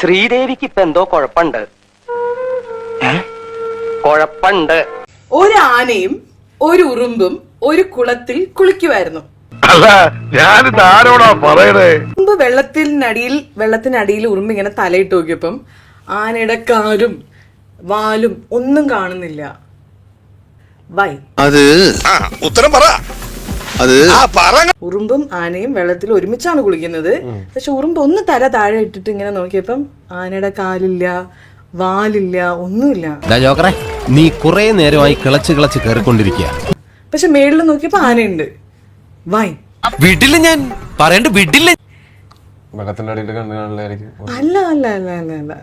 ശ്രീദേവിക്ക് ഇപ്പൊ എന്തോ കുഴപ്പമുണ്ട്. ഒരു ആനയും ഒരു ഉറുമ്പും ഒരു കുളത്തിൽ കുളിക്കുമായിരുന്നു. അല്ല ഞാനിത് ആരോടാ പറയണേ? ഉറുമ്പ് വെള്ളത്തിനടിയിൽ ഉറുമ്പ് ഇങ്ങനെ തലയിട്ട് നോക്കിയപ്പം ആനയുടെ കാലും വാലും ഒന്നും കാണുന്നില്ല. വൈ? അത് ഉത്തരം പറ. ഉറുമ്പും ആനയും വെള്ളത്തിൽ ഒരുമിച്ചാണ് കുളിക്കുന്നത്. പക്ഷെ ഉറുമ്പ് ഒന്ന് തല താഴെ ഇട്ടിട്ട് ഇങ്ങനെ നോക്കിയപ്പം ആനയുടെ കാലില്ല, വാലില്ല, ഒന്നുമില്ല. നീ കുറെ നേരമായി കിളച്ച് കയറിക്കൊണ്ടിരിക്കുക. പക്ഷെ മേളിൽ നോക്കിയപ്പോ ആനയുണ്ട്. വൈ? വിടില്ല, ഞാൻ പറയണ്ട, വിടില്ല. അല്ല അല്ല അല്ല അല്ല അല്ല,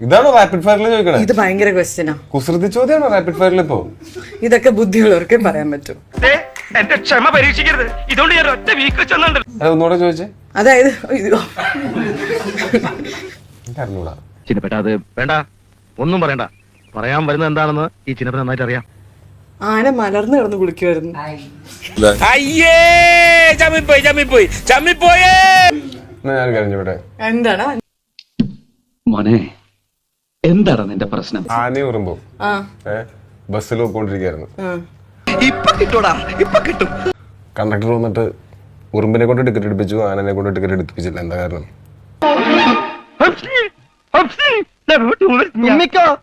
ഇതാണോ റാപ്പിഡ് ഫയറിൽ ചോദിക്കണേ? ഇത് ഭയങ്കര ക്വസ്റ്റ്യനാ, കുസൃതി ചോദ്യമാണോ റാപ്പിഡ് ഫയറിൽ? ഇപ്പോ ഇതൊക്കെ ബുദ്ധിയുള്ളവർക്ക് പറയാൻ പറ്റും. എന്റെ ക്ഷമ പരീക്ഷിക്കരുത്. ഇതുകൊണ്ട് ഞാൻ ഒറ്റ വീക്ക് ചെന്നുണ്ട്. ഒന്നുകൂടെ ചോദിച്ചേ. അതായത് ചിന്നപ്പേട്ട അത് വേണ്ട, ഒന്നും പറയണ്ട. പറയാൻ വരുന്നത് എന്താണെന്ന് ഈ ചിന്നപ്പൻ നന്നായിട്ട് അറിയാം. ആന മലർന്നു കിടന്ന് കുളിക്കുമായിരുന്നു. ഞാൻ കഴിഞ്ഞോട്ടെ. എന്താണ് മോനെ, എന്താണ് നിന്റെ പ്രശ്നം? ആനയും ഉറുമ്പും ബസ്സിൽ പോയിക്കൊണ്ടിരിക്കുകയായിരുന്നു. കണ്ടക്ടർ വന്നിട്ട് ഉറുമ്പിനെ കൊണ്ട് ടിക്കറ്റ് എടുപ്പിച്ചു, ആനനെ കൊണ്ട് ടിക്കറ്റ് എടുപ്പിച്ചില്ല. എന്താ കാരണം?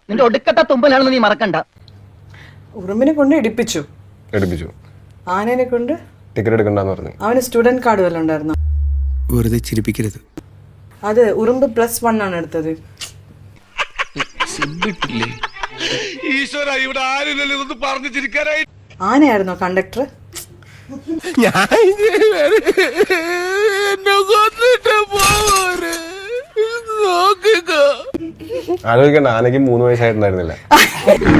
നിന്റെ ഒടുക്കത്തെ തുമ്പലാണെന്ന് നീ മറക്കണ്ട. ഉറുമ്പിനെ കൊണ്ട് എടുപ്പിച്ചു, ആനനെ കൊണ്ട് ടിക്കറ്റ് എടുക്കണ്ടെന്ന് പറഞ്ഞു. അവന് സ്റ്റുഡന്റ് കാർഡ് വല്ലതും ഉണ്ടായിരുന്നു. വെറുതെ ചിരിപ്പിക്കരുത്. അത് ഉറുമ്പ് +1 ആണ് എടുത്തത്. ആനയായിരുന്നോ കണ്ടക്ടർ? ആലോചിക്കണ്ട, ആനയ്ക്ക് 3 വയസ്സായിട്ടുണ്ടായിരുന്നില്ല.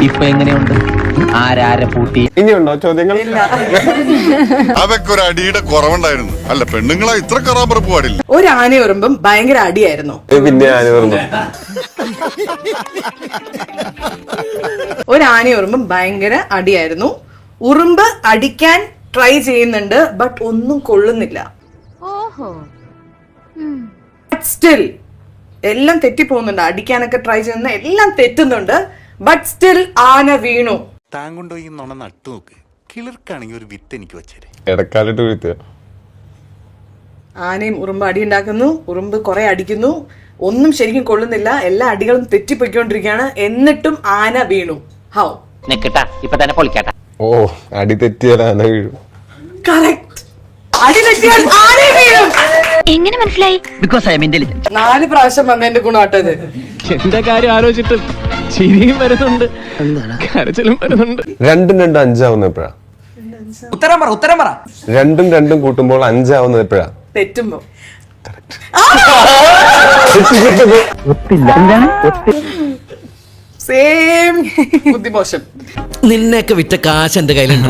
ഇപ്പൊ എങ്ങനെയുണ്ട്? ആരാരെ പൂട്ടി? ഇനിയുണ്ടോ ചോദ്യങ്ങൾ? അതൊക്കെ ഒരു അടിയുടെ കുറവുണ്ടായിരുന്നു. അല്ല, പെണ്ണുങ്ങളെ ഇത്ര കറാമ്പറപ്പ് പാടില്ല. ഒരു ആനയും ഉറുമ്പും ഭയങ്കര അടിയായിരുന്നു. പിന്നെ ആന ഉറുമ്പ് ഒരു ആനയും ഉറുമ്പും ഭയങ്കര അടിയായിരുന്നു. ഉറുമ്പ് അടിക്കാൻ ട്രൈ ചെയ്യുന്നുണ്ട്, ബട്ട് ഒന്നും കൊള്ളുന്നില്ല. സ്റ്റിൽ എല്ലാം തെറ്റിപ്പോകുന്നുണ്ട്. അടിക്കാനൊക്കെ ട്രൈ ചെയ്യുന്ന എല്ലാം തെറ്റുന്നുണ്ട്, ബട്ട് സ്റ്റിൽ ആന വീണു. താങ്കൊണ്ടോ ഈ നൊണ നട്ടു നോക്ക്. കിളിർക്കാണെങ്കിൽ ഒരു വിത്ത് എനിക്ക് വെച്ചേരെ. ഇടക്കാലിട്ട് വീഴ്ത്തുക. ആനയും ഉറുമ്പ് അടി ഉണ്ടാക്കുന്നു. ഉറുമ്പ് കുറെ അടിക്കുന്നു, ഒന്നും ശരിക്കും കൊള്ളുന്നില്ല. എല്ലാ അടികളും തെറ്റിപ്പോയിക്കൊണ്ടിരിക്കുകയാണ്. എന്നിട്ടും ആന വീണു. ഹൗ? ഇപ്പൊ തന്നെ പൊളിക്കട്ടെ. ഓ, അടി തെറ്റിയാൽ ആന വീഴും. കറക്റ്റ്. അടി തെറ്റിയാൽ ആന വീഴും. എങ്ങനെ മനസ്സിലായി? Because I am intelligent. 4 പ്രാവശ്യം വന്നതിന്റെ ഗുണമാട്ടത്. എന്റെ കാര്യം ആലോചിച്ചിട്ട് ചിരിയും വരുന്നുണ്ട്, കരച്ചിലും വരുന്നുണ്ട്. 2 2 5 ആവുന്ന എപ്പോഴാ? ഉത്തരം പറ. 2 2 കൂട്ടുമ്പോൾ 5 ആവുന്നത് എപ്പോഴാ? തെറ്റുമ്പോ. സെയിം ബുദ്ധിമോശം. നിന്നെയൊക്കെ വിറ്റ കാശ് എന്റെ കയ്യിലുണ്ട്.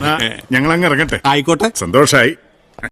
ഞങ്ങൾ അങ്ങ് ഇറങ്ങട്ടെ. ആയിക്കോട്ടെ, സന്തോഷായി.